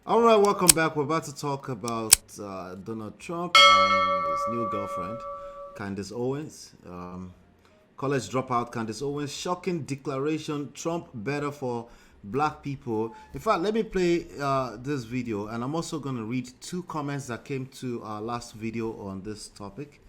All right, welcome back. We're about to talk about Donald Trump and his new girlfriend, Candace Owens. College dropout Candace Owens. Shocking declaration Trump better for black people. In fact, let me play this video, and I'm also going to read two comments that came to our last video on this topic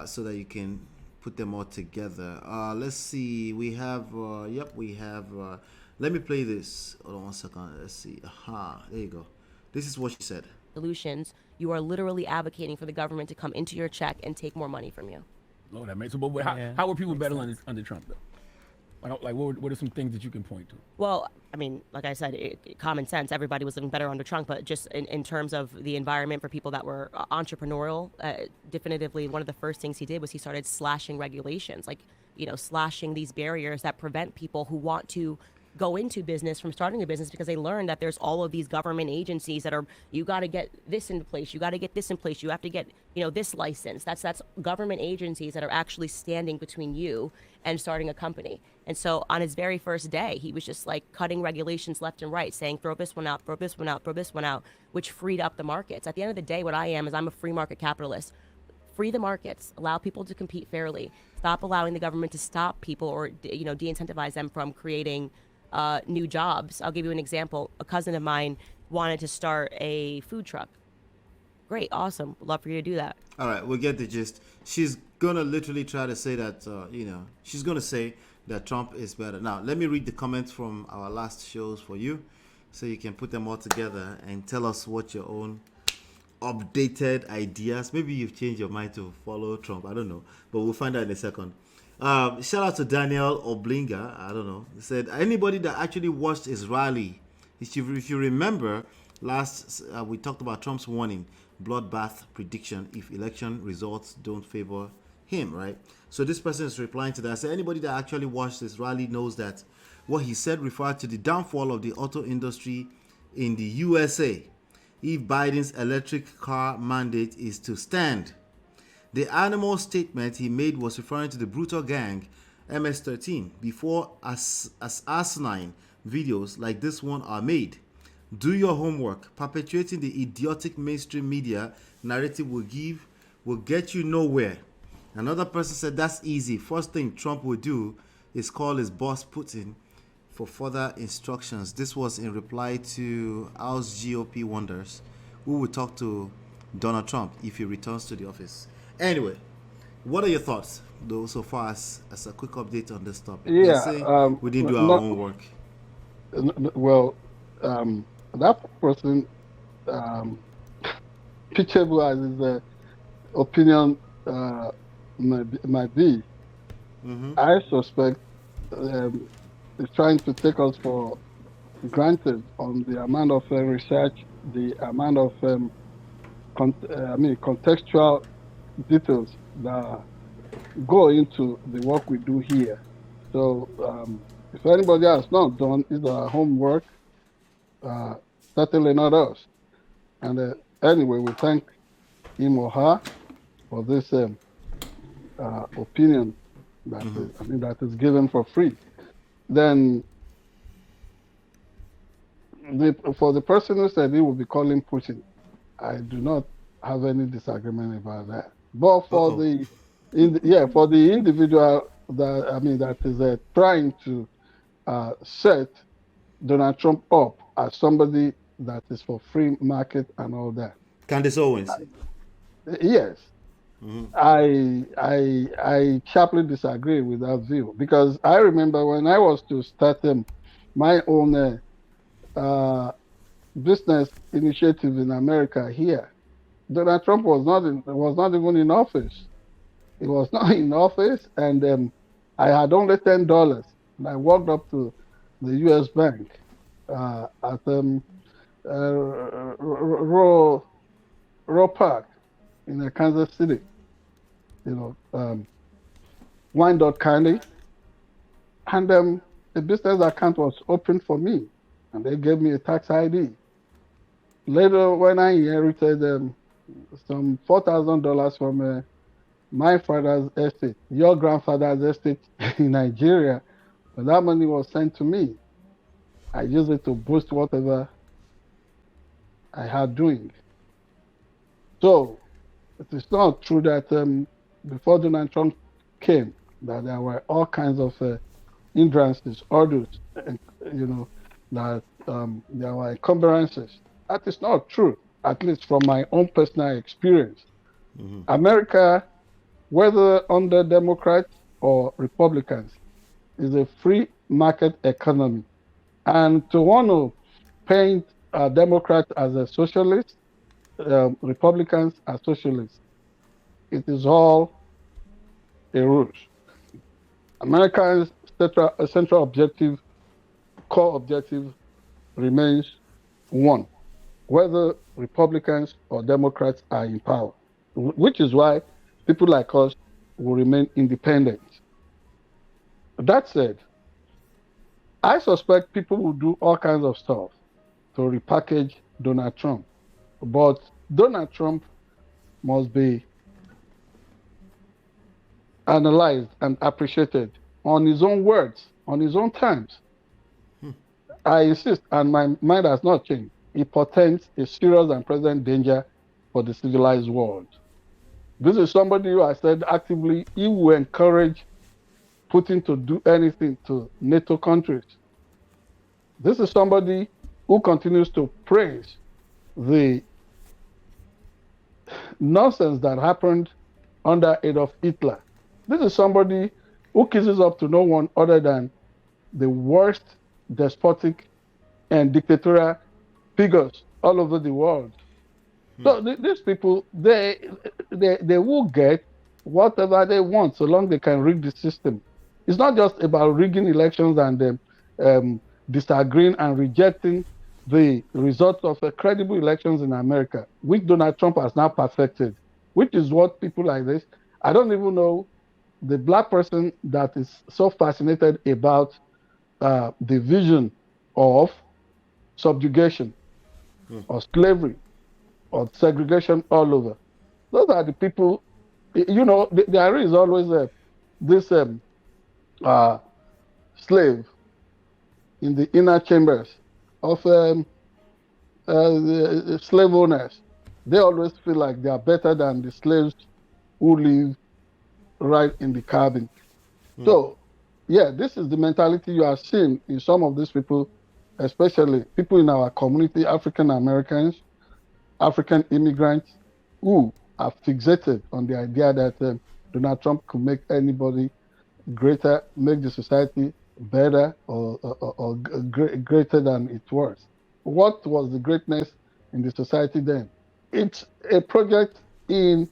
so that you can put them all together. Let's see. We have, we have. Let me play this. Hold on one second. Let's see. Aha, there you go. This is what she said. Solutions, you are literally advocating for the government to come into your check and take more money from you. Oh, that makes sense. But how were people better under Trump, though? Like what are some things that you can point to? Well, I mean, like I said, common sense, everybody was living better under Trump, but just in terms of the environment for people that were entrepreneurial, definitively one of the first things he did was he started slashing regulations, like, slashing these barriers that prevent people who want to go into business from starting a business because they learned that there's all of these government agencies that are, you got to get this in place, you got to get this in place, you have to get, this license. That's government agencies that are actually standing between you and starting a company. And so on his very first day, he was just like cutting regulations left and right, saying throw this one out, throw this one out, throw this one out, which freed up the markets. At the end of the day, what I am is I'm a free market capitalist. Free the markets, allow people to compete fairly, stop allowing the government to stop people or de-incentivize them from creating new jobs. I'll give you an example. A cousin of mine wanted to start a food truck. Great, awesome. Would love for you to do that. All right, we'll get the gist. She's going to literally try to say that, she's going to say that Trump is better. Now, let me read the comments from our last shows for you so you can put them all together and tell us what your own updated ideas. Maybe you've changed your mind to follow Trump. I don't know, but we'll find out in a second. Shout out to Daniel Oblinga. I don't know. He said, anybody that actually watched his rally, if you remember, last we talked about Trump's warning, bloodbath prediction if election results don't favor him, right? So this person is replying to that. So anybody that actually watched this rally knows that what he said referred to the downfall of the auto industry in the USA if Biden's electric car mandate is to stand. The animal statement he made was referring to the brutal gang MS-13 before as asinine videos like this one are made. Do your homework. Perpetuating the idiotic mainstream media narrative will get you nowhere. Another person said that's easy. First thing Trump will do is call his boss Putin for further instructions. This was in reply to House GOP wonders who will talk to Donald Trump if he returns to the office. Anyway, what are your thoughts, though, so far as a quick update on this topic? They're Yeah, saying we didn't do our not homework. well. That person, um, pitchable as his opinion might be, I suspect is trying to take us for granted on the amount of research, the amount of contextual details that go into the work we do here. So if anybody has not done his homework, certainly not us. And anyway, we thank him or her for this opinion that is given for free. Then for the person who said he will be calling Putin, I do not have any disagreement about that. But for for the individual that is trying to set Donald Trump up as somebody that is for free market and all that. Candace Owens. Yes. I sharply disagree with that view because I remember when I was to start my own business initiative in America here, Donald Trump was not even in office. He was not in office, and I had only $10, and I walked up to the U.S. Bank at Roe Park in Kansas City, Wyandotte County, and the business account was opened for me, and they gave me a tax ID. Later, when I inherited some $4,000 from my father's estate, your grandfather's estate in Nigeria, when that money was sent to me, I used it to boost whatever I had doing. So it is not true that before Donald Trump came, that there were all kinds of hindrances, hurdles, and that there were encumbrances. That is not true, at least from my own personal experience. America, whether under Democrats or Republicans, is a free market economy. And to want to paint Democrats as a socialist, Republicans as socialists, it is all a ruse. America's central objective, core objective, remains one, whether Republicans or Democrats are in power, which is why people like us will remain independent. That said, I suspect people will do all kinds of stuff to repackage Donald Trump. But Donald Trump must be analyzed and appreciated on his own words, on his own terms. I insist, and my mind has not changed. He portends a serious and present danger for the civilized world. This is somebody who I said actively he will encourage Putin to do anything to NATO countries. This is somebody who continues to praise the nonsense that happened under Adolf Hitler. This is somebody who kisses up to no one other than the worst despotic and dictatorial figures all over the world. So these people, they will get whatever they want so long they can rig the system. It's not just about rigging elections and disagreeing and rejecting the results of credible elections in America, which Donald Trump has now perfected, which is what people like this, I don't even know the black person that is so fascinated about the vision of subjugation or slavery or segregation all over. Those are the people, there is always this slave in the inner chambers of the slave owners. They always feel like they are better than the slaves who live right in the cabin. So, yeah, this is the mentality you are seeing in some of these people, especially people in our community, African Americans, African immigrants, who are fixated on the idea that Donald Trump could make anybody greater, make the society better or greater than it was. What was the greatness in the society then? It's a project in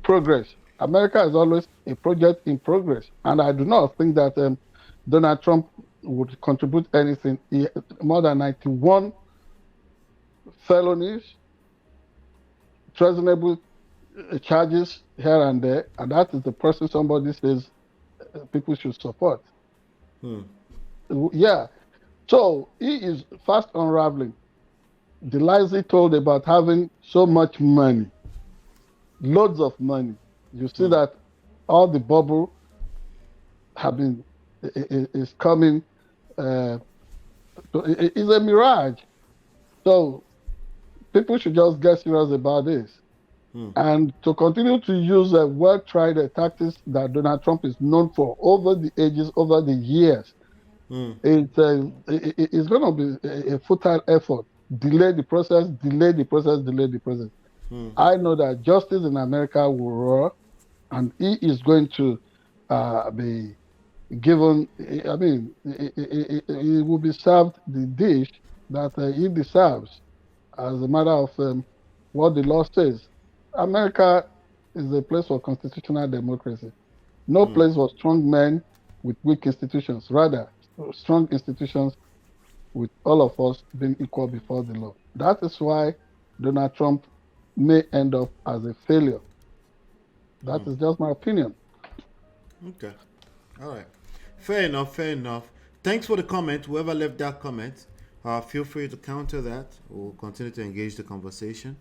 progress. America is always a project in progress. And I do not think that Donald Trump would contribute anything. More than 91 felonies, treasonable charges here and there, and that is the person somebody says people should support. Yeah. So he is fast unraveling the lies he told about having so much money, loads of money. You see that all the bubble is coming. It's a mirage. So people should just get serious about this. And to continue to use well-tried tactics that Donald Trump is known for over the ages, over the years, it's going to be a futile effort. Delay the process, delay the process, delay the process. I know that justice in America will roar, and he is going to be given, I mean, he will be served the dish that he deserves as a matter of what the law says. America is a place for constitutional democracy. No place for strong men with weak institutions. Rather, strong institutions with all of us being equal before the law. That is why Donald Trump may end up as a failure. That is just my opinion. Okay. All right. Fair enough. Fair enough. Thanks for the comment. Whoever left that comment, feel free to counter that. We'll continue to engage the conversation.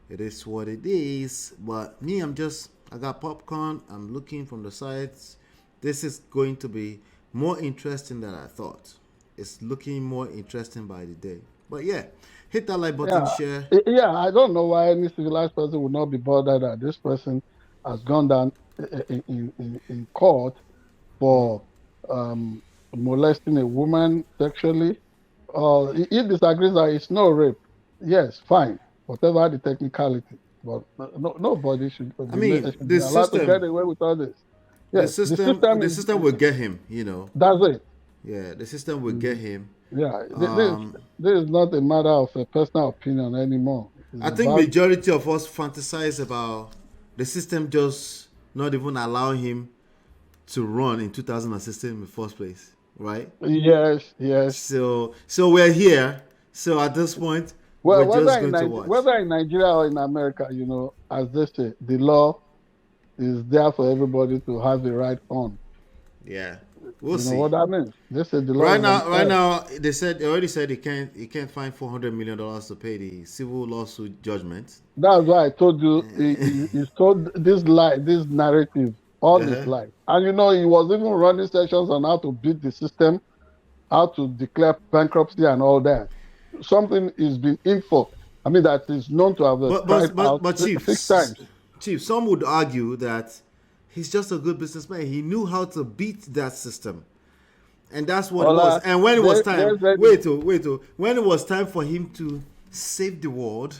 It is what it is. But me, I got popcorn. I'm looking from the sides. This is going to be more interesting than I thought. It's looking more interesting by the day. But yeah, hit that like button, share. Yeah, I don't know why any civilized person would not be bothered that this person has gone down in court for molesting a woman sexually. He disagrees that it's no rape. Yes, fine, whatever the technicality. But nobody should I mean, should be the allowed to get system, away with all this. the Yes, system, the system will get him. You know. that's it. Yeah, the system will get him. Yeah, Um, this is not a matter of a personal opinion anymore. It's I think about majority of us fantasize about the system just not even allowing him to run in 2016 in the first place, right? yes. So we're here. So at this point, Well, we're just going to watch. whether in Nigeria or in America, as they say, the law is there for everybody to have the right on. Yeah, we'll You see. know what that means? They say the law Right now, they already said he can't find $400 million to pay the civil lawsuit judgment. That's why I told you he's told this narrative all his life. And he was even running sessions on how to beat the system, how to declare bankruptcy and all that. Something is being info. I mean, that is known to have But Chief, 6 times. Chief, some would argue that he's just a good businessman. He knew how to beat that system, and that's what it was. And when it was time, when it was time for him to save the world,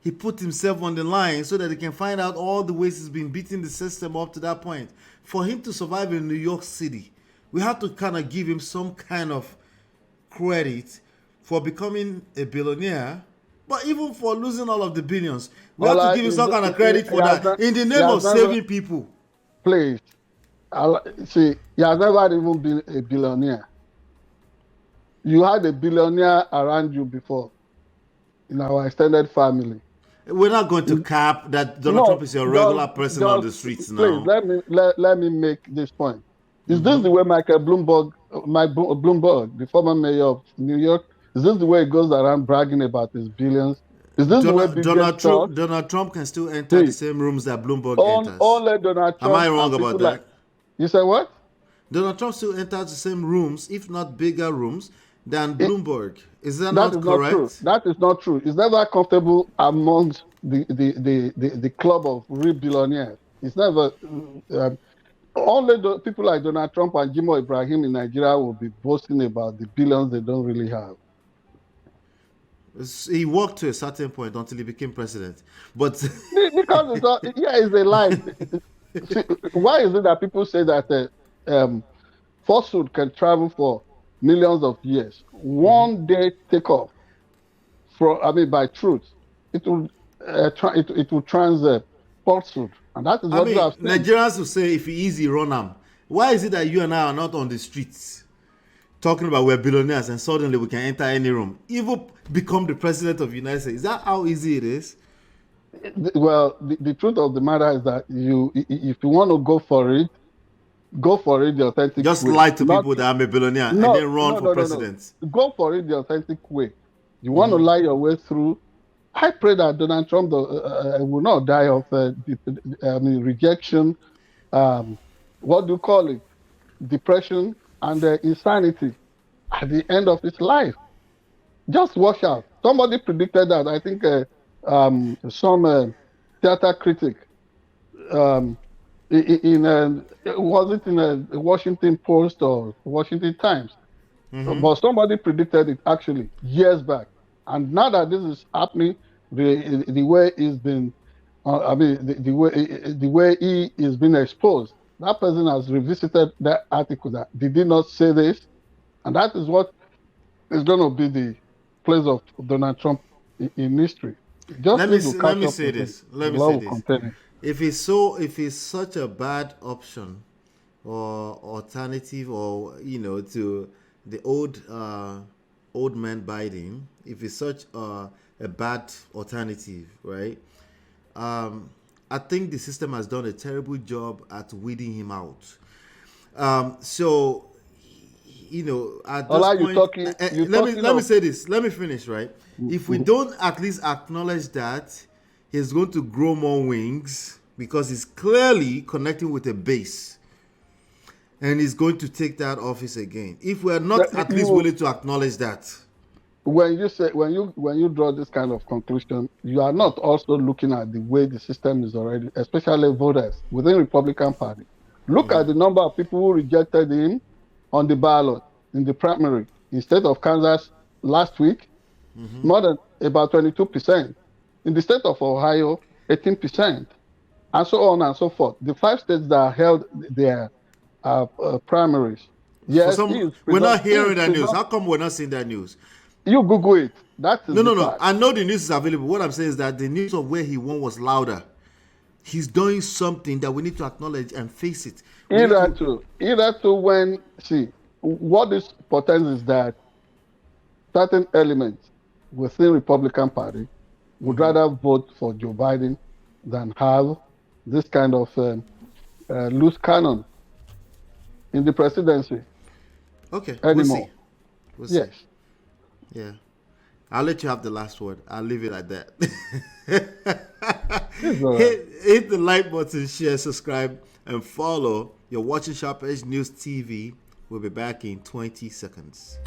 he put himself on the line so that he can find out all the ways he's been beating the system up to that point. For him to survive in New York City, we have to kind of give him some kind of credit for becoming a billionaire. But even for losing all of the billions, we have to give him some kind of credit for that in the name of saving people. Please, see, he has never even been a billionaire. You had a billionaire around you before in our extended family. We're not going to cap that Donald Trump is a regular person on the streets now. Please, let me make this point. Is this the way Michael Bloomberg, the former mayor of New York, is this the way he goes around bragging about his billions? Is this the way Donald Trump can still enter the same rooms that Bloomberg enters? Only Donald Trump. Am I wrong about that? You said what? Donald Trump still enters the same rooms, if not bigger rooms, than Bloomberg. Is that not correct? Not true. That is not true. It's never comfortable amongst the club of real billionaires. It's never. Only the people like Donald Trump and Jimo Ibrahim in Nigeria will be boasting about the billions they don't really have. He worked to a certain point until he became president. But because it's a lie. See, why is it that people say that falsehood can travel for millions of years? One day take off by truth. It will falsehood. And that is what we have seen. Nigerians will say, if it's easy, run them. Why is it that you and I are not on the streets talking about we're billionaires and suddenly we can enter any room, even become the president of the United States? Is that how easy it is? Well, the truth of the matter is that if you want to go for it the authentic way. Just lie to people that I'm a billionaire and then run for president. No. Go for it the authentic way. You want to lie your way through. I pray that Donald Trump will not die of rejection, what do you call it? Depression and insanity at the end of his life. Just watch out. Somebody predicted that. I think some theater critic was it in a Washington Post or Washington Times? But somebody predicted it actually years back. And now that this is happening, the way he's been, the way he is being exposed, that person has revisited that article that did he not say this, and that is what is going to be the place of Donald Trump in history. Let me say this. If it's such a bad option or alternative, or to the old man Biden, if it's such a bad alternative, right? I think the system has done a terrible job at weeding him out. At this point, let me say this. Let me finish, right? If we don't at least acknowledge that he's going to grow more wings because he's clearly connecting with a base, and he's going to take that office again. If we are not at least willing to acknowledge that, when you draw this kind of conclusion, you are not also looking at the way the system is already, especially voters within Republican Party. Look at the number of people who rejected him on the ballot in the primary in state of Kansas last week, more than about 22%. In the state of Ohio, 18%, and so on and so forth. The 5 states that held their primaries. Yes, we're not hearing that news. How come we're not seeing that news? You Google it. That is No. fact. I know the news is available. What I'm saying is that the news of where he won was louder. He's doing something that we need to acknowledge and face it. Either to when what this portends is that certain elements within Republican Party would rather vote for Joe Biden than have this kind of loose cannon in the presidency. Okay, anymore. We'll see. Yes. Yeah. I'll let you have the last word. I'll leave it at that. Hit the like button, share, subscribe, and follow. You're watching Sharp Edge News TV. We'll be back in 20 seconds.